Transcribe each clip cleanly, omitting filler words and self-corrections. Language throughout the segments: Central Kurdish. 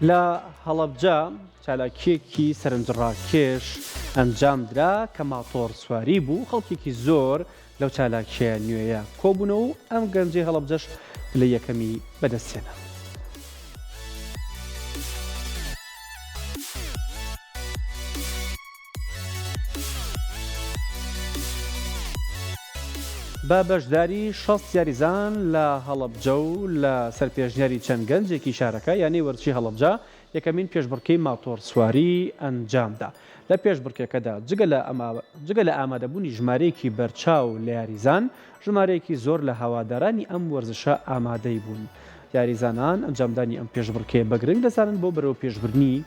لە هەڵەبجە چالاکیەکی سەرنجڕاکێش ئەنجامدرا کە ماتۆڕ سواری بوو خەڵکێکی زۆر لەو چالاکیە نوێیە کۆبوونەوە و ئەم گەنجەی هەڵەبجەش لە یەکەمی بەدەستێنە. بە بەشداری 6 یاریزان لە هەڵەبجە و لە سەرپێژنیاری چەند گەنجێکی شارەکە یعنی وەرچی هەڵەبجە یەکەمین پێشبڕکەی ماتۆڕ سواری ئەنجامدا. لە پێشبڕکێکەدا جگە لە ئامادەبوونی ژمارەیەکی بەرچاو لە یاریزان ژمارەیەکی زۆر لە هەوادارانی ئەم وەرزشە ئامادەی بوون. یاریزانان ئەنجامدانی ئەم پێشبڕکەیە بەگرنگ دەزانن بۆ بەرەو پێشبردننی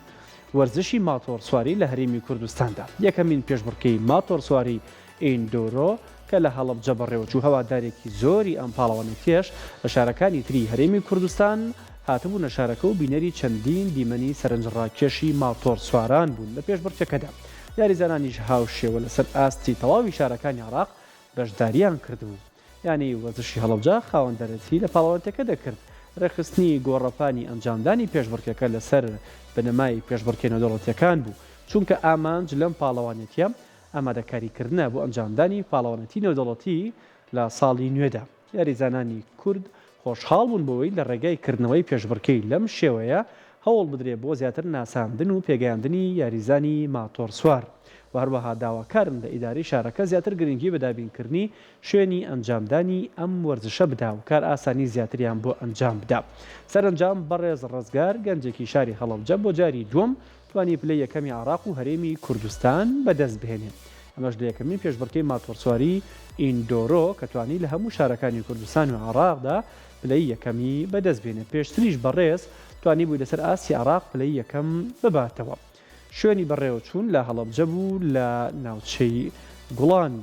وەرزشی ماتۆڕ سواری لە هەرێمی کوردستاندا. یەکەمین پێشبڕکەی ماتۆڕ سواری ئیندۆرۆ کە لە هەڵەبجە بەڕێوەچوو هەوادارێکی زۆری ئەم پاڵەوانێتیش لە شارەکانی تری هەرێمی کوردستان هاتبوو نەشارەکە و بینەری چەندین دیمەنی سەرنجڕاکێشی ماتۆڕ سواران بوون. لە پێشبڕکێکەدا یاریزانانیش هاوشێوە لەسەر ئاستی تەواوی شارەکانی عێراق بەشداریان کردبوو. یعنی وەرزشی هەڵەبجە خاوەندەرەتی لە پاڵەوانێتەکە دەکرد. ڕێخستنی گۆڕەپانی ئەنجامدانی پێشبڕکێکە لەسەر بنەمای پێشبڕکێ نێودەوڵەتیەکان بوو چونکە ئامانج لەم پاڵەوانێتیە ئامادەکاریکردنە بۆ ئەنجامدانی پاڵەوانەتی نێودەوڵەتی لە ساڵی نوێدا. یاریزانانی کورد خۆشحاڵ بوون بەوەی لە ڕێگای کردنەوەی پێشبڕکەی لەم شێوەیە هەوڵ بدرێت بۆ زیاتر ناساندن و پێگەیاندنی یاریزانی ماتۆڕ سوار و هەروەها داواکارن لە ئیداری شارەکە زیاتر گرنگی بە دابینکردنی شوێنی ئەنجامدانی ئەم وەرزشە بدا و کار ئاسانی زیاتریان بۆ ئەنجام بدا. سەرنجام بەڕێز ڕزگار گەنجێکی شاری هەڵەبجە بۆ جاری دووەم توانی پلەی یەکەمی عێراق و هەرێمی کوردستان بەدەست بهێنێت. ئەمەش لە یەکەمین پێشبڕکەی ماتۆڕ سواری ئیندۆرۆ کە توانی لە هەموو شارەکانی کوردستان و عێراقدا پلەی یەکەمی بەدەست بێنێت. پێشتریش بەڕێز توانی بووی لەسەر ئاسی عێراق پلەی یەکەم بباتەوە. شوێنی بەڕێوەچوون لە هەڵەبجە بوو لە ناوچەی گوڵان.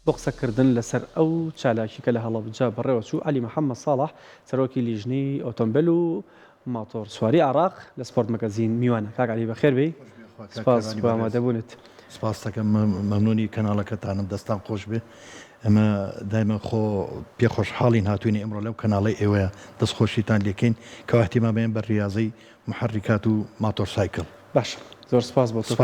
بۆ قسەکردن لەسەر ئەو چالاکی کە لە هەڵەبجە بەڕێوەچوو عەلی محەممەد ساڵح سەرۆکی لیژنەی ئۆتۆمبیل و ماتۆڕ سواری عێراق لە سپۆرت مەگەزین میوانە. کاک عەلی بەخێر بێی. سپاس بۆ ئامادەبوونت. سپاس دەکەم مەمنونی کەناڵەکەتانم دەستان خۆش بێ. ئەمە دایمە پێ خۆشحاڵین هاتوینی ئەمڕۆ لەو کەناڵی ئێوەیە دەستخۆشیتان لێکەین کە احتیمام بێن بە ڕیاضەی محرکات و ماتۆڕ سایکل. باش زۆر سپاس بۆ تۆ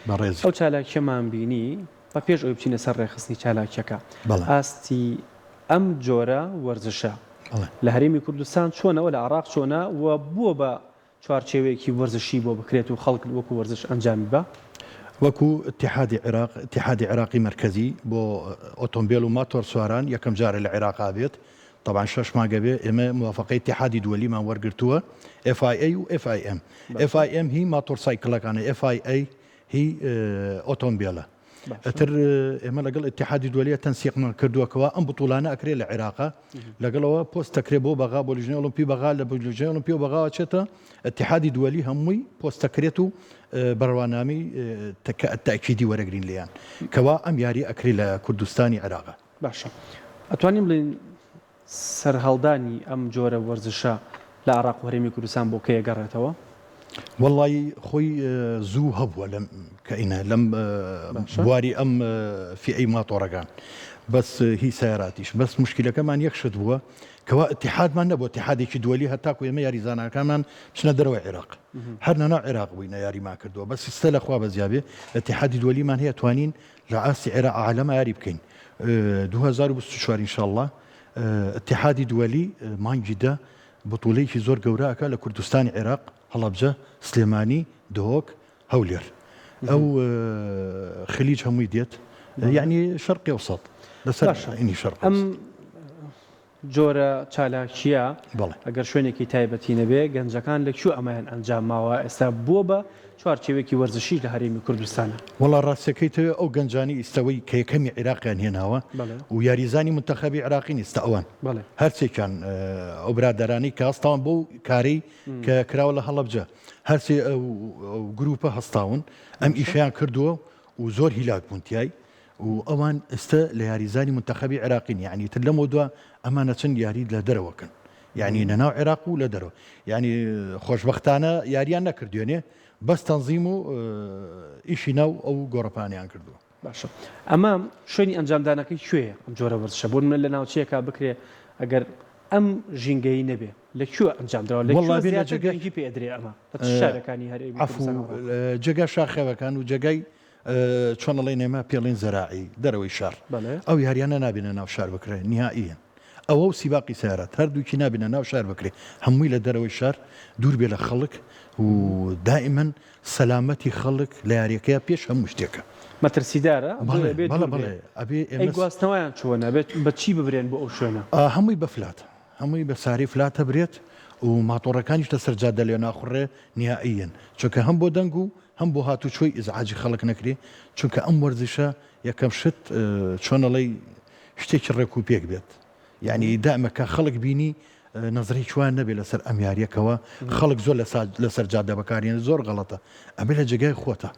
بەڕێز. ئەو چالاکیەمان بینی بە پێش ئەوی بچینە سەر ڕێخستنی چالاکیەکە ئاستی ئەم جۆرە وەرزشە لە هەرێمی کوردستان چۆنەوە لە عێراق چۆنە و بووە بە چوارچێوەیەکی وەرزشی بۆ بکرێت و خەڵک وەکو وەرزش ئەنجامی بە وەکو اتحادی عێراقی مرکزی بۆ ئۆتۆمبیل و ماتۆڕ سواران یەکەم جارە لە عێراقا بێت. طبعا 6 مانگە بێ ئێمە موافقەی اتحادی دووەلیمان وەرگرتووە FIA و FIM. FIM هی ماتۆڕ سایکلەکانە، FIA هی ئۆتۆمبیلە. ئەتر ئێمە لەگەڵ اتحادی دووەلیە تەنسیقمان کردووەکەوە ئەم بتوڵانە ئەکرێ لە عێراقا لەگەڵەوە پۆست دەکرێت بۆ بەغا بۆ لیژنەی ئۆلۆمپی بەغا لە لیژنەی ئۆلۆمپی و بەغاوە چێتە اتحادی دووەلی هەمووی پۆست دەکرێت و بەڕوانامی تاکیدی وەرەگرین لیان کەوا ئەم یاری ئەکرێ لە کوردستانی عێراقا. باشە ئەتوانین بڵین سەرهەڵدانی ئەم جۆرە وەرزشە لە عێراق و هەرێمی کوردستان بۆ کە گەڕێتەوە؟ والله خوي زوو هەبووە لەم کەئینە لەم بواری ئەم في ئەی ماتۆڕەکان بەس هی سیاراتیش بەس مشکلەکەمان یەکشت بووە کەوا اتحادمان نەبوو اتحادێکی دووەلی هەتاکو ئێمە یاریزانەکانمان بچنە دەرەوە عێراق هەر نەناو عێراق بووینە یاریمان کردووە بەس ئێستا لەخوا بەزیابێ اتحادی دووەلیمان هەیە توانین لە ئاستی عێراق عالەمە یاری بکەین 2024 ئینشاءالله اتحادی دووەلی مانگی دە بطولەیەکی زۆر گەورەکە لە کوردستانی عێراق هەڵەبجە سلێمانی دهۆک هەولێر ئەو خلیج هەمووی دێت یعنی شەرقی ئەوسەط لەسەر ئینی شەرق ئەم جۆرە چالاکیە ئەگەر شوێنێکی تایبەتی نەبێ گەنجەکان لەکوێ ئەمایان ئەنجام ماوە ئێستا بووە بە چوارچێوێکی وەرزشی لە هەرێمی کوردستانە وەڵا ڕاستەکەیتەوە ئەو گەنجانی ئیستەوەی کە یەکەمی عێراقیان هێناوە و یاریزانی منتەخەبی عێراقی نیستە ئەوان هەرچێکیان ئەو برادەرانی کە هەستاون بۆ کارەی کە کراوە لە هەڵەبجە هەرچێ ئەو گروپە هەستاون ئەم ئیشیان کردووە و زۆر هیلاک بوون تیای و ئەوان ئێستا لە یاریزانی منتەخەبی عێراقین یعنی تر لەمە دووە ئەمانە چەند یاری لە دەرەوەکەن یعنی نەناو عێراق و لە دەرەوە یعنی خۆشبەختانە یاریان نەکردوێنێ بەس تەنزیم و ئیشی ناو ئەو گۆڕەپانیان کردووە باشە ئەمە شوێنی ئەنجامدانەکەی کوێیە ئەم جۆرە وەرزشە بۆ من لە ناوچەیەکە بکرێ ئەگەر ئەم ژینگەی نەبێ لەکوێ ئەنجامدراوە لە جێگەی پێدرێ ئەمە شارەکانی هەرێمی جێگا شاخەوەکان و جێگای چۆنەڵی نێمە پێڵین زەراعی دەرەوەی شار ئەو یاریانە نابینە ناو شار بکرێ نهائیەن ئەوە و سیباقی سیارات هەردووکی نابینە ناو شار بکرێ هەمووی لە دەرەوەی شار دوور بێ لە خەڵک و دائما سەلامەتی خەڵک لە یاریەکەیە پێش هەموو شتێکە مەترسیدارە ئەبێ گواستنەوەیان چۆنە بە چی ببرێن بۆ ئەو شوێنە هەمووی بەفلات هەمووی بە ساری فلاتە برێت و ماتۆڕەکانیش لە سەرجادە لێ ناخڕێ نیائیەن چونکە هەم بۆ دەنگ و هەم بۆ هاتوچۆی ئیزعاجی خەڵک نەکرێ چونکە ئەم وەرزشە یەکەم شت چۆنەڵی شتێکی ڕێک و پێک بێت یعنی دائمەکە خەڵک بینی نظری چوان نەبێ لەسەر ئەم یاریەکەوە خەڵک زۆر لەسەر جادە بەکارێن زۆر غەڵەتە ئەبێ لە جێگای خۆتە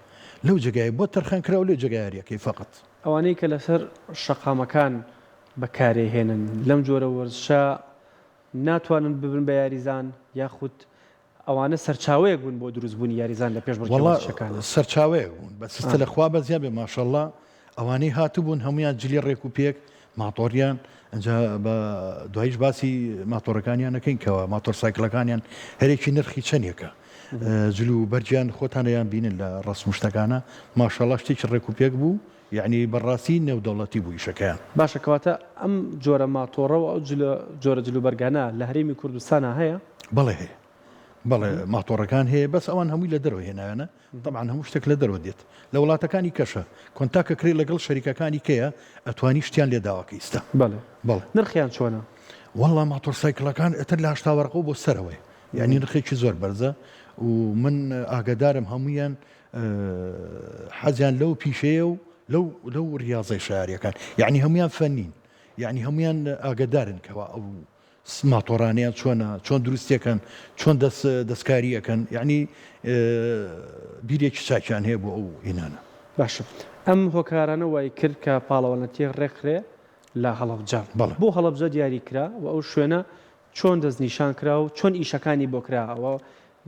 لەو جێگای بۆ تەرخان کراوە لێ جێگای یاریەکەی فقط ئەوانەی کە لەسەر شەقامەکان بەکارێهێنن لەم جۆرە وەرزشە ناتوانن ببن بە یاریزان یاخود ئەوانە سەرچاوەیەک بوون بۆ دروستبوونی یاریزان لە پێش بڕکێشەکان سەرچاوەیەک بوون بە سستە لە خوا بەزیابێ ماشەڵڵا ئەوانەی هاتوبوون هەمویان جلی ڕێک و پێک ماتۆریان ئەجا بە دوایش باسی ماتۆڕەکانیان نەکەین کەەوە ماتۆر سایکلەکانیان هەرێکی نرخی چەندێکە جلو بەرجیان خۆتانەیان بینن لە ڕستمشتەکانە ماشەڵڵا شتێکی ڕێک و پێک بوو یعنی بەڕاستی نێودەوڵەتی بوو یشەکەیان باشە کەواتە ئەم جۆرە ماتۆڕە و ئەو جۆرە جلوبەرگانە لە هەرێمی کوردستانە هەیە بەڵێ هەیە بەڵێ ماتۆڕەکان هەیە بەس ئەوان هەمووی لە دەرەوە هێنایانە طبعاً هەموو شتێک لە دەرەوە دێت لە وڵاتەکانی کەشە کۆنتاکە کرێ لەگەڵ شەریکەکانی کەیە ئەتوانی شتیان لێ داواکە ئیستا بەڵێ نرخیان چۆنە وەڵا ماتۆر سایکلەکان ئەتر لە هەشتا وەرقە بۆ سەرەوەی یعنی نرخێکی زۆر بەرزە و من ئاگدارم هەمویان حەزیان لەو پیشەیە و لەو ریاضەی شاریەکان یعنی هەمویان فەنین یعنی هەمویان ئاگدارن کەوا ئەو ماتۆڕانیان چۆن دروستەکەن چۆن دەستکاریەکەن یعنی بیرێکی چاکیان هەیە بۆ ئەو ئینانە باشە ئەم هۆکارانە وای کرد کە پاڵەوانەتی ڕێکخرێ لە هەڵەبجە بۆ هەڵەبجە دیاری کرا و ئەو شوێنە چۆن دەستنیشان کرا و چۆن ئیشەکانی بۆ کراوە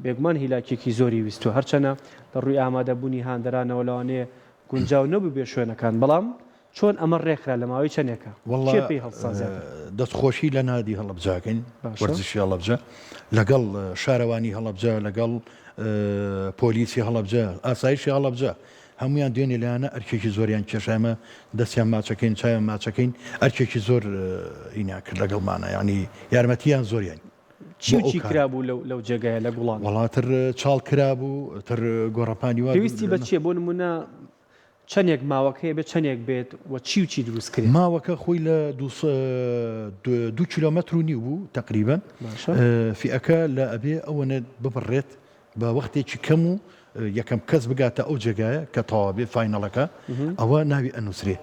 بێگومان هیلاکێکی زۆری ویستو هەرچەنە لە ڕووی ئامادەبوونی هاندەرانەوە لەوانەیە گونجاو نەبوو بێ شوێنەکان بەڵام چۆن ئەمە ڕێکخرا لە ماوەی چەندێکە پێی هەڵسازیات دەستخۆشی لە نادی هەڵەبجاکەین وەرزشی هەڵەبجە لەگەڵ شارەوانی هەڵەبجە لەگەڵ پۆلیسی هەڵەبجە ئاسایشی هەڵەبجە هەمویان دوێنێ لایەنە ئەرکێکی زۆریان کێشامە دەستیان ماچەکەین چاویان ماچەکەین ئەرکێکی زۆر ئینا کرد لەگەڵمانە ینی یارمەتیان زۆریان چی کرابوو لەو جێگایە لە گوڵان وڵاتر چاڵ کرابوو تر گۆڕەپانی وا پێویستی بەچێ بۆ نمونە چەندێک ماوەکەی بێت چەندێک بێت و چی دروست کرد ماوەکە خۆی لە 2 کیلۆمەتر و نیو بوو تقریبا فیئەکە لە ئەبێ ئەوەنە ببڕێت بە وەختێکی کەم و یەکەم کەس بگاتە ئەو جێگایە کە تەواوێ فاینەڵەکە ئەوە ناوی ئەنووسرێ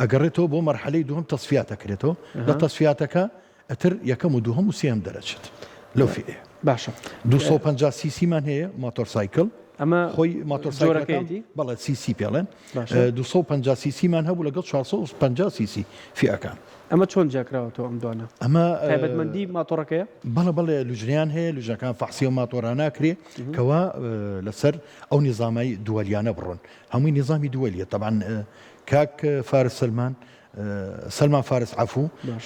ئەگەڕێتەوە بۆ مەرحەلەی دووەم تەسفیاتەکرێتەوە لە تەسفیاتەکە ئەتر یەکەم و دووهەم و سێم دەرەچێت لەو فیئێ باشە 250 سیسیمان هەیە ماتۆر سایکل ئەمە خۆی ماتۆرسایکلەکان بەڵێ سیسی پێڵێن 250 سیسیمان هەبوو لەگەڵ 450 سیسی فیەکان. ئەمە چۆن جاکراوەتەوە ئەم دوانە؟ ئەمە تایبەتمەندی ماتۆڕەکەیە؟ بەڵێ لوژنیان هەیە، لوژەکان فەحسی و ماتۆران ناکرێ کەوا لەسەر ئەو نظامی دووەلیانە بڕۆن. هەمووی نظامی دووەلیە. طبعا کاک فارس سلمان فارس عفو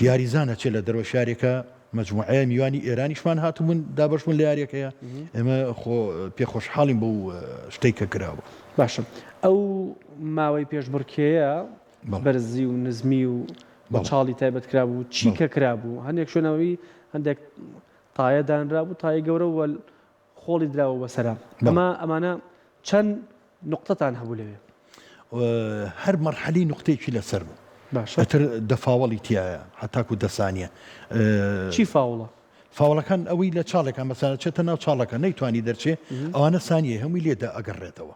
یاریزانە چێ لە دەرەوە شارێکە مجموعەیە میوانی ئێرانیشمان هاتبوون دابشبوون لە یاریەکەیە. ئێمە پێخۆشحاڵین بۆ شتێک کە کراوە. باشە ئەو ماوەی پێشبڕکێیە بەرزی و نزمی و بە چاڵی تایبەت کرابوو چی کە کرابوو هەندێک شوێنەوەی هەندێک تایە دانرابوو تای گەورە و خۆڵی دراوە بەسەرا. ئەمانە چەند نقطەتان هەبوو لەوێ؟ هەر مەرحەلی نقطەیەکی لەسەر بوو. ئەتر دەفاوەڵی تایە هەتاکو دەسانیە. چی فاوڵە؟ فاوڵەکان ئەوەی لە چاڵەکان مەسانە چێتە ناو چاڵەکە نەیتوانی دەرچێ ئەوانە سانیە هەمووی لێدا ئەگەڕێتەوە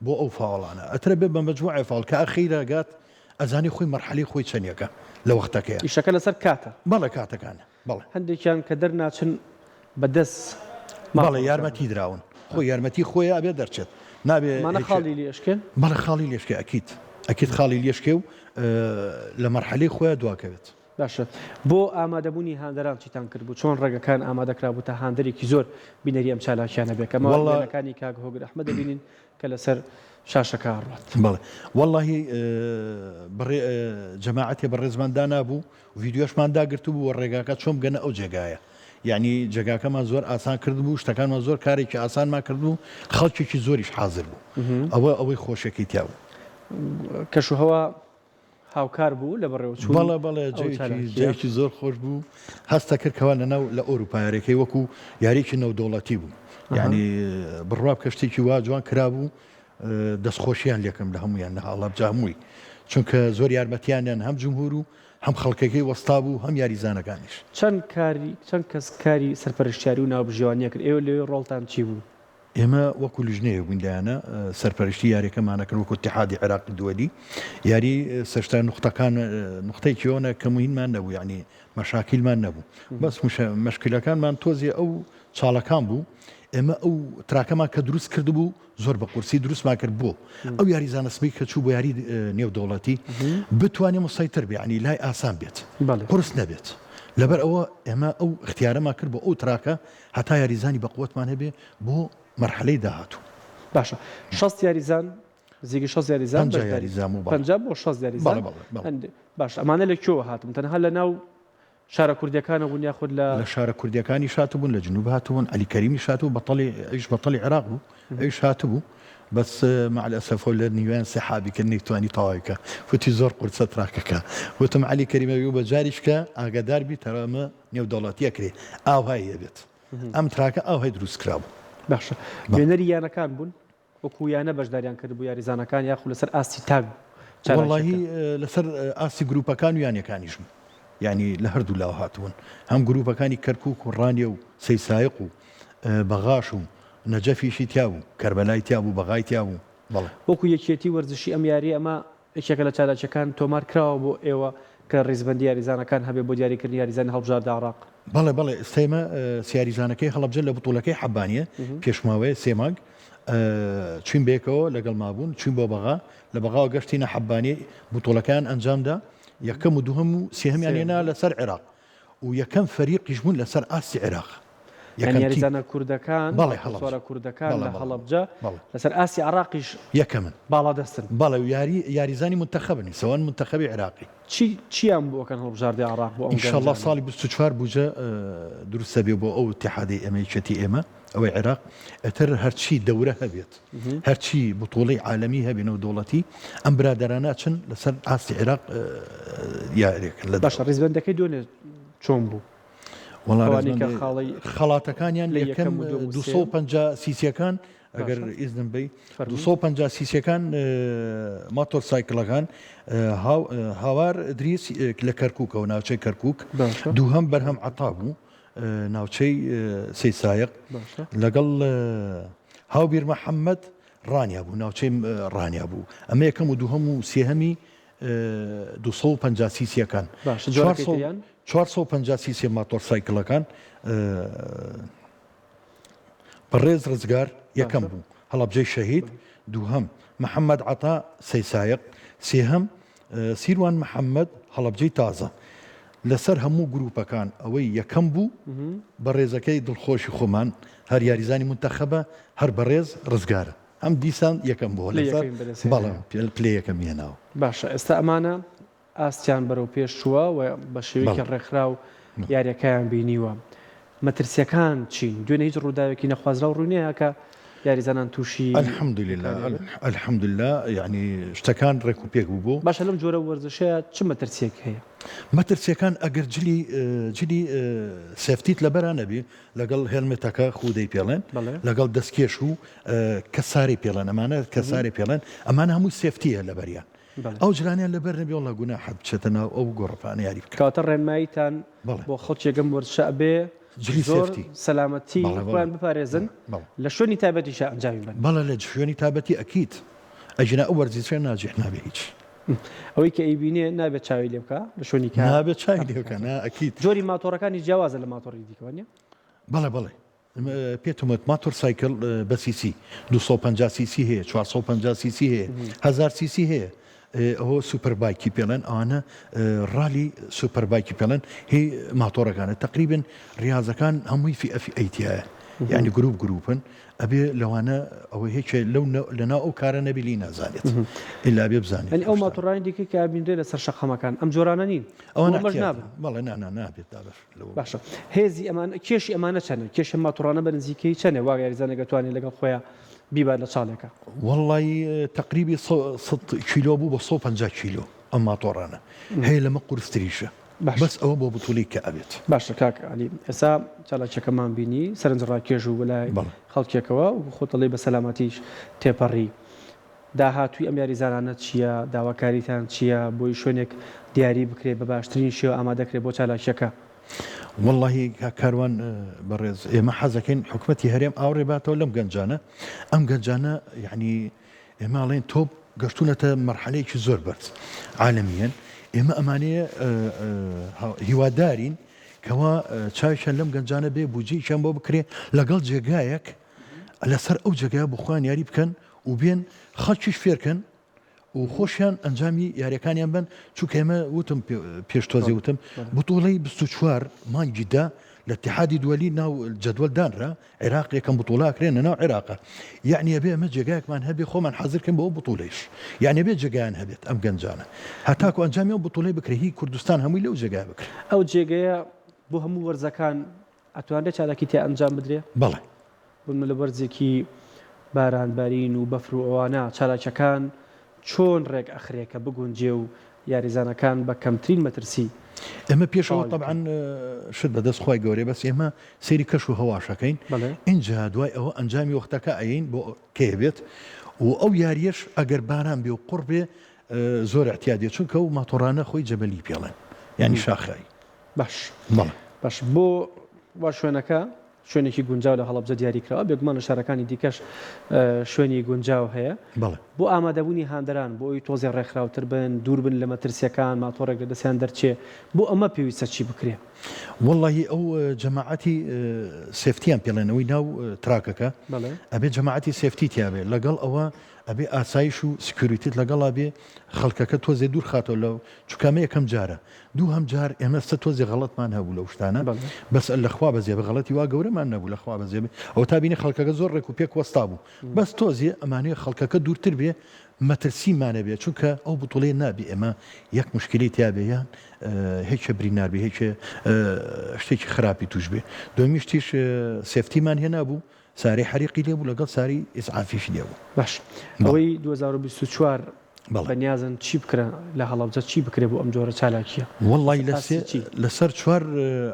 بۆ ئەو فاوڵانە. ئەترە بێ بە مەجموعە فاڵ کە ئەخیرەگات ئەزانی خۆی مەرحەلی خۆی چەندێکە لە وەختەکەیە. ئیشەکە لەسەر کاتە. بەڵێ کاتەکانە. بەڵێ هەندێکیان کە دەرناچن بەدەست بەڵێ یارمەتی دراون خۆی یارمەتی خۆی ئابێ دەرچێت نابێ خاڵی لێشکێن. بەڵێ خاڵی لێشکێ ئەکیت خاڵی لێشکێ و لە مەرحەلەی خۆیان دواکەوێت. باشە بۆ ئامادەبوونی هاندەران چیتان کرد بوو چۆن ڕێگەکان ئامادەکرابوو تا هاندێکی زۆر بینەری ئەم چالاکیانە بێکەمەڵەکانی کاک هۆگر ئەحمە دەبینین کە لەسەر شاشەکە هەڕات. بەڵێ وەڵڵاهی جەماعەتێ بەڕێزماندا نابوو ڤیددیۆشمان داگرت بوو ڕێگاکە چۆن بگەنە ئەو جێگایە. یعنی جێگاکەمان زۆر ئاسان کرد بوو شتەکانمان زۆر کارێکی ئاسانمان کرد بوو خەڵکێکی زۆریش حاضر بوو ئەوەی خۆشێکی تیا بوو. کەشوهەوا هاوکار بوو لە بەڕێوەچوو. بەڵێ جێکی زۆر خۆش بوو هەستا کردکەوە لەناو لە ئەوروپایارەکەی وەکو یاریکی نەودەوڵەتی بوو. یعنی بڕواب کەشتێکی وا جوان کرابوو دەستخۆشییان لێکم لە هەمویان لە هەڵەبجا هەمووی چونکە زۆر یارمەتیانیان هەم جمهور و هەم خەڵکەکەی وەستا بوو هەم یاریزانەکانیش. چەند کەس کاری سەرپەرشتیاری و ناوبژێوانیە کرد ئێوە لێ ڕۆڵتان چی بوو؟ ئێمە وەکو لژنەیە بوویندایانە سەرپەرشتی یاریەکەمانەکرد وەکو اتحادی عێراقی دووەلی یاری سەرشتا نقطەکان نقطەیەکی ئەوە کە موهینمان نەبوو یعنی مەشاکیلمان نەبوو بەس مەشکلەکانمان تۆزی ئەو چاڵەکان بوو. ئێمە ئەو تراکەمان کە دروست کرد بوو زۆر بە قورسی دروستمان کرد بۆ ئەو یاریزانەسمی کە چوو بۆ یاری نێودەوڵەتی بتوانێت مسەیتر بێ ینی لای ئاسان بێت قورس نەبێت. لەبەر ئەوە ئێمە ئەو اختیارەمان کرد بۆ ئەو تراکە هەتا یاریزانی بە قوتمان هەبێ بۆ مەرحەلەی داهاتوو. باشە 6 یاریزان زیگە 6 یاریزان یاریزان 50 بۆ 6 یاریزان باش ئەمانە لە کوێوە هاتم تەنها لە ناو شارە کوردیەکانە بوون یاخود لە شارە کوردیەکانی شاتبوون لە جنوب هاتبوون علی کەریمی شاتوو بەتەڵی عێراق بوو ئەویش هاتبوو بەس مع الأسف لە نیویان سەحابی کە نەیتوانی تەواویکە فوتی زۆر قورسە تراکەکە وتم علی کەریمەوی بە جاریشکە ئاگادار بی تەرەمە نێودەوڵەتیە کرێ ئاوهایە بێت ئەم تراکە ئاوهای دروست کرابوو. باشە وێنەری یانەکان بوون وەکو یانە بەشداریان کرد بوو یاریزانەکان یاخود لەسەر ئاستی تاگ وەڵڵاهی لەسەر ئاستی گروپەکان و یانەکانیش بوو یعنی لە هەردوو لاوە هاتوون هەم گروپەکانی کەرکووک و ڕانیە و سەیسایق و بەغاش و نەجەفیشی تیا بوو کەربەلای تیا بوو بەغای تیا بوو. بەڵێ وەکو یەکێتی وەرزشی ئەم یاری ئەمە یەکێکە لە چالاکیەکان تۆمار کراوە بۆ ئێوە کە ڕیزبەندی یاریزانەکان هەبێ بۆ دیاریکردنی یاریزانی هەڵبژاردە عێراق. بەڵێ ئێستێمە سیاریزانەکەی هەڵەبجە لە بوتوڵەکەی حەبانیە پێشماوەیە سێماگ چین بێکەوە لەگەڵ مابوون چین بۆ بەغا لە بەغاوە گەشتینە حەبانیە بوتوڵەکان ئەنجامدا یەکەم و دووهەم و سێهەمیان هێنا لەسەر عێراق و یەکەم فەریقیش بوون لەسەر ئاستی عێراق. یاریزانە کوردەکان سوارە کوردەکان لە هەڵەبجە لەسەر ئاسی عێراقیش یەکەمن باڵا دەستن. بەڵێ یاریزانی منتەخەبنی سەوان منتەخەبی عێراقی چیان بۆکەن هەڵبژاردی عێراق بۆ ئینشاءالله ساڵی 24 بوجە دروستە بێ بۆ ئەو اتحادی ئەمریکەتی ئێمە ئەوەی عێراق ئەتر هەرچی دەورە هەبێت هەرچی بوتوڵەی عالەمی هەبێنەوە دەوڵەتی ئەم برادەرانە چن لەسەر ئاستی عێراق یاریەکەن. لە باشە ڕیزبەندەکەی دوێنێ چۆن بوو؟ خەڵاتەکانیان لە یەکەم 250 سیسیەکان ئەگەر ئیزنم بی 250 سیسیەکان ماتۆر سایکلەکان هاوار دریس لە کەرکووکەوە ناوچەی کەرکووک دووهەم بەرهەم عەتا بوو ناوچەی سەیسایق لەگەڵ هاوبیر محەممەد ڕانیا بوو ناوچەی ڕانیا بوو ئەمە یەکەم و دووهەم و سێهەمی 250 سیسیەکان 450 سیسی ماتۆر سایکلەکان بەڕێز ڕزگار یەکەم بوو هەڵەبجەی شەهید، دووهەم محەممەد عەتا سەیسایق، سێهەم سیروان محەممەد هەڵەبجەی تازە. لەسەر هەموو گروپەکان ئەوەی یەکەم بوو بە ڕێزەکەی دڵخۆشی خۆمان هەر یاریزانی منتەخەبە هەر بەڕێز ڕزگارە ئەم دیسان یەکەم بۆ لەسەر بەڵام پلێ یەکەم هێناوە. باشە ئێستا ئەمانە ئاستیان بەرەو پێش چووە و بە شێوەیەکی ڕێکخرا و یاریەکەیان بینیوە. مەترسیەکان چین؟ دوێنێ هیچ ڕووداوێکی نەخوازرا و ڕوونیەیە کە یاریزانان تووشی الحەمدوللا یعنی شتەکان ڕێک و پێک بوو. باشە لەم جۆرە وەرزشەیە چ مەترسیەک هەیە؟ مەترسیەکان ئەگەر جلی سێفتیت لەبەران نەبی لەگەڵ هێلمێتەکە خودەی پێڵێن لەگەڵ دەستکێش و کەساری پێڵێن ئەمانە کەساری پێڵێن ئەمانە هەموو سێفتیە لەبەریان ئەو جرانیان لەبەر نەبی وڵا گونا حەب بچێتە ناو ئەو گۆڕپانە یاری بکە. کاتە ڕێنماییتان بۆ خەڵکێکم وەرزشە بێ زۆر سەلامەتی خۆیان بپارێزن لە شوێنی تایبەتیشە ئەنجامی بن. بەڵێ لە شوێنی تایبەتی ئەکیت ئەژنا ئەو وەرزشە ناجیح نابێ هیچ. ئەوەی کە ئەیبینێ نابێت چاوی لێ بکە لە شوێنی کار نابێت چاوی لێ بکە ئەکیت. جۆری ماتۆڕەکانی جیاوازە لە ماتۆڕی دیکەوە نیە؟ بەڵێ پێتمت ماتۆر سایکل بە سیسی 250 سیسی هەیە 450 سیسی هەیە 1000 سیسی هەیە. ئەوە سوپەربایکی پێڵێن ئەوانە ڕالی سوپەربایکی پێڵێن هی ماتۆڕەکانە تقریبن ڕاضەکان هەمووی فی ئەیتیایە یعنی گروپن ئەبێ لەوانە ئەوە هیچ لەناو ئەو کارە نەبیلی نازانێت ئللا بێ بزانێت. ئەو ماتۆڕانی دیکە کە بینرێ لەسەر شەقەمەکان ئەم جۆرانە نین ئەوەش نابن. بەڵێ نابێت باشە هێزی ئەمانە کێشی ئەمانە چەنە؟ کێشە ماتۆڕانە بە نزیکەی چەنێ وا یاریزانە گەتوانێت لەگەڵ خۆیان بیبات لە چاڵێکە؟ والله تقریبی 100 کیلۆ بوو بە 150 کیلۆ ئەم ماتۆڕانە هەیە لەمە قورستریشە بەس ئەوە بۆ بتولی کە ئەبێت. باشە کاک علی ئێستا چالاکیەکەمان بینی سەرنجڕاکێژ و بەلای خەڵکێکەوە و خۆتەڵی بە سەلامەتیش تێپەڕی داهاتووی ئەم یاریزانانە چییە؟ داواکاریتان چییە بۆی شوێنێک دیاری بکرێت بە باشترین شێوە ئامادەکرێت بۆ چالاکیەکە؟ والله کاروان بەڕێز ئێمە حەزەکەین حکوومەتی هەرێم ئاوڕێباتەوە لەم گەنجانە ئەم گەنجانە یعنی ئێماڵێن تۆپ گەشتونەتە مەرحەلەیەکی زۆر بەرز عالەمیەن ئێمە ئەمانەیە هیوادارین کەوا چاویشان لەم گەنجانە بێ بودجەیەکیان بۆ بکرێ لەگەڵ جێگایەک لەسەر ئەو جێگایە بخوان یاری بکەن و بێن خەڵکیش فێرکەن و خۆشیان ئەنجامی یاریەکانیان بن چونکە ئێمە وتم پێشتۆزی وتم بتوڵەی 24 مانگیدا لە اتحادی دووەلی ناو جەدوەلدانرا عێراق یەکەم بتوڵاکرێنە ناو عێراقە یعنی ئەبێ ئەمە جێگایەکمان هەبێ خۆمان حەزرکەن بەەوە بتوڵەیش یعنی بێ جێگایان هەبێت ئەم گەنجانە هەتاکو ئەنجامی ئەو بتوڵەی بکرێ هی کوردستان هەمووی لەو جێگای بکرێت. ئەو جێگەیە بۆ هەموو وەرزەکان ئەتوانێت چالاکی تێ ئەنجام بدرێ؟ بەڵێ بمە لە وەرزێکی بارانبارین و بەفر و ئەوانە چالاکیەکان چۆن ڕێک ئەخرێکە بگونجێ و یاریزانەکان بە کەمترین مەترسی؟ ئێمە پێشەوە طبعاً شت بەدەست خۆی گەورەی بەس ئێمە سەیری کەش و هەواشەکەین اینجا دوای ئەوە ئەنجامی وەختەکە ئەین بۆ کێبێت و ئەو یاریەش ئەگەر باران بێ و قوڕ بێ زۆر احتیادێت چونکە و ماتۆڕانە خۆی جەبەلی پێڵێن ینی شاخایی. باش بۆ وا شوێنەکە شوێنێکی گونجاو لە هەڵەبجە دیاریکراوە بێگومان لە شارەکانی دیکەش شوێنی گونجاو هەیە بۆ ئامادەبوونی هاندەران بۆ ئەوی تۆزی ڕێکخراوتر بن دوور بن لە مەترسیەکان ماتۆڕێک لە دەستیان دەرچێ بۆ ئەمە پێویستە چی بکرێ؟ والله ئەو جەماعەتی سێفتیان پێڵێنەوەی ناو تراکەکە ئەبێ جەماعەتی سێفتی تیاابێ لەگەڵ ئەوە ئەبێ ئاسایش و سکیوریتیت لەگەڵا بێ خەڵکەکە تۆزێ دوور خاتەوە لەو چکامە یەکەم جارە دوو هەم جار ئێمە سە تۆزی غەڵەتمان هەبوو لەو شتانە بەس لەخوا بەزێ بە غەڵەتی وا گەورەمان نەبوو لەخوا بەزێ ئەو تا بینی خەڵکەکە زۆر ڕێک و پێک وەستا بوو بەس تۆزیە ئەمانەیە خەڵکەکە دوورتر بێ مەترسیمانە بێ چونکە ئەو بتوڵێ نابێ ئێمە یەک مشکلی تیاابێیان هیچ برینار بێ هیچ شتێکی خراپی توش بێ دومیشتیش سێفتیمان هێنا بوو ساری حریقی لێ بوو لەگەڵ ساری ئیسعافیش لێ بوو. باش ئەوەی 2024 بەنیازن چی بکرێن لە هەڵەبجە چی بکرێ بۆ ئەم جۆرە چالاکیە؟ وەڵی لەسەر چوار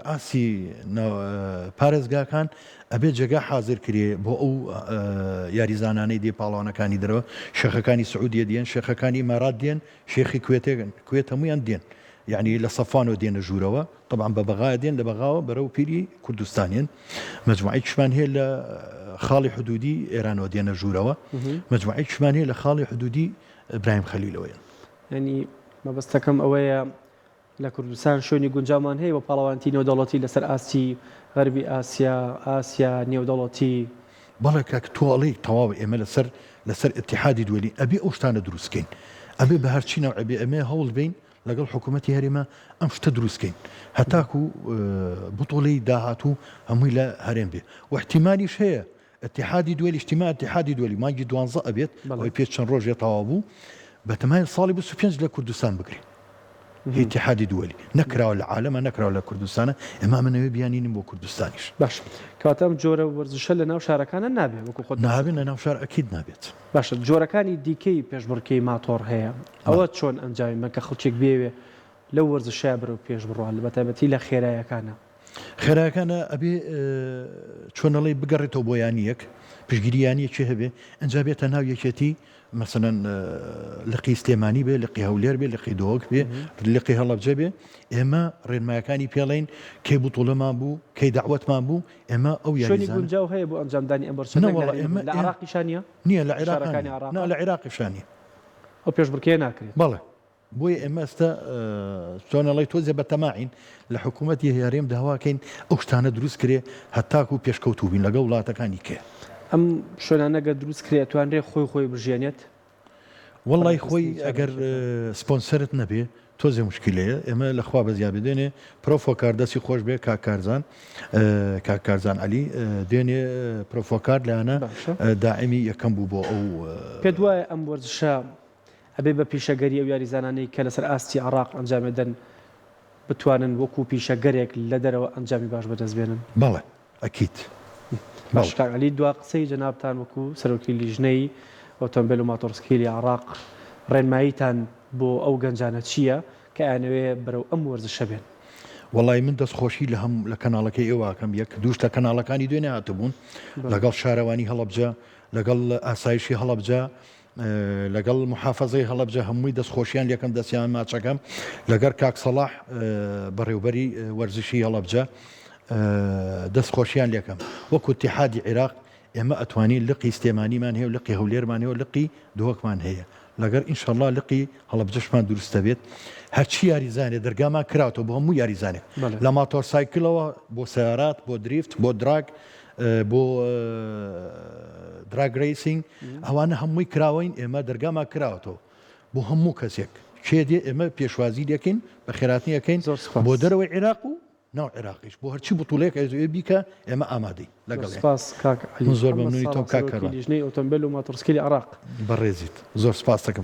ئاسی پارێزگاکان ئەبێ جێگا حازر کرێ بۆ ئەو یاریزانانەی دێ پاڵەوانەکانی دەرەوە شێخەکانی سعودیە دێن شێخەکانی ئیمارات دێن شێخی کوێتێگەن کوێت هەمویان دێن یعنی لە سەفانەوە دێنە ژوورەوە طبعا بە بەغایە دێن لە بەغاوە بەرەو پیری کوردستانیان مەجموعی کشمان هەیە لە خاڵی حدودی ئێرانەوە دێنە ژوورەوە مەجموعی کشمان هەیە لە خاڵی حدودی ئیبراهیم خەلیلەوەیە. ینی مەبەستەکەم ئەوەیە لە کوردستان شوێنی گونجاومان هەیە بە پاڵەوانتی نێودەوڵەتی لەسەر ئاسی غەربی ئاسیا نێودەوڵەتی بەڵێ کاک تۆڵی تەواو ئێمە لەسەر اتحادی دوێلی ئەبێ ئەو شتانە دروستکەین ئەبێ بە هەرچی ناو ئەبێ ئەمێ هەوڵ بین لەگەڵ حکوومەتی هەرێمە ئەم شتە دروستکەین هەتاکو بتۆڵی داهاتوو هەمووی لە هەرێم بێ واحتیمانیش هەیە اتحادی دوێلی اجتماع اتحادی دوێلی مانگی 12 ئەبێت ئەوەی پێش چەند ڕۆژێ تەواو بوو بەتەمای ساڵی 25 لە کوردستان بگرین اتحادی دوێلی نەکراوە لە عالەمە نەکراوە لە کوردستانە ئێمە منەوێ بیانینم بۆ کوردستانیش باش کاتەم جۆرە وەرزشە لە ناو شارەکانە نابێت وەکو خۆت نابێت لە ناو شار ئەکید نابێت باشە جۆرەکانی دیکەی پێشبڕکەی ماتۆڕ هەیە ئەوە چۆن ئەنجامی مەکە خەڵکێک بێوێ لەو وەرزشە بەرەو پێش بڕوان لە بەتایبەتی لە خێرایەکانە خێرایەکانە ئەبێ چۆنەڵی بگەڕێتەوە بۆ یانیەک پشگیریانیەکی هەبێ ئەنجا بێتە ناو یەکێتی مثلا لقی سلێمانی بێ لقی هەولێر بێ لقی دۆک بێ لقی هەڵەبجە بێ ئێمە ڕێنمایەکانی پێڵین کەی بوتوڵەمان بوو کەی داوەتمان بوو ئێمە ئەو شوێنی گونجاو هەیە بۆ ئەنجامدانی ئەم بەرچە لە عراقیشانە نییە لە لە عێراقیشانی ئەو پێشبڕکێ ناکرێت بەڵێ بۆیە ئێمە ئێستا چۆنەڵی تۆزێ بە تەماعین لە حکوومەتی هێرێم داواکەین ئەو شتانە دروست کرێ هەتاکو و پێشکەوتوبین لەگەڵ وڵاتەکانی کێ ئەم شوێنانەگە دروست کرێت توانرێ خۆی بژێنێت وڵی خۆی ئەگەر سپۆنسەرت نەبێ تۆزێ مشکلەیە ئێمە لەخوا بەزیا بدێنێ پرۆفۆکار دەستی خۆش بێ کاکارزان علی دێنێ پرۆفۆکار لایەنە داعمی یەکەم بوو بۆ ئەو پێ دوایە ئەم وەرزشە ئەبێ بە پیشەگەری ئەو یاریزانانەی کە لەسەر ئاستی عراق ئەنجامێدەن بتوانن وەکو پیشەگەرێک لە دەرەوە ئەنجامی باش بەدەستبێنن بەڵێ ئەکیت باشکاری دوا قسەی جەنابتان وەکو سەرۆکی لیژنەی ئۆتۆمبیل و ماتۆرسکیلی عراق ڕێنماییتان بۆ ئەو گەنجانە چییە کە ئەیانەوێ بەرەو ئەم وەرزشە بێن وڵی من دەستخۆشی لە کەناڵەکەی ئێواکەم یەک دووشتە کەناڵەکانی دوێنێ هاتبوون لەگەڵ شارەوانی هەڵەبجە لەگەڵ ئاسایشی هەڵەبجە لەگەڵ محافەزەی هەڵەبجە هەمووی دەستخۆشیان لەکەم دەستیان ماچەکەم لەگەر کاک سەڵاح بەڕێوبەری وەرزشی هەڵەبجە دەستخۆشیان لەکەم وەکو اتحادی عێراق ئێمە ئەتوانین لقی سلێمانیمان هەیە و لقی هەولێرمان هەیە و لقی دۆکمان هەیە لەگەر ئینشەڵڵا لقی هەڵەبجەشمان دروستە بێت هەرچی یاریزانێ دەرگامان کراوەوە بۆ هەموو یاریزانێک لە ماتۆر سایکلەوە بۆ سیارات بۆ دریفت بۆ دراگ بۆ دراگ ریسینگ ئەوانە هەمووی کراوین ئێمە دەرگامان کراوەتەوە بۆ هەموو کەسێک کێ دێ ئێمە پێشوازی دەکەین بە خێراتنی یەکەین بۆ دەرەوەی عێراق و ناو عێراقیش بۆ هەرچی بوتوڵێک ئەوێ بیکە ئێمە ئامادەی لەگەڵ زۆر مەمنونی تۆم کاک کەڕۆ لیژنەی ئۆتۆمبیل و ماتۆرسکیلی عراق بەڕێزیت زۆر سپاس دەکەم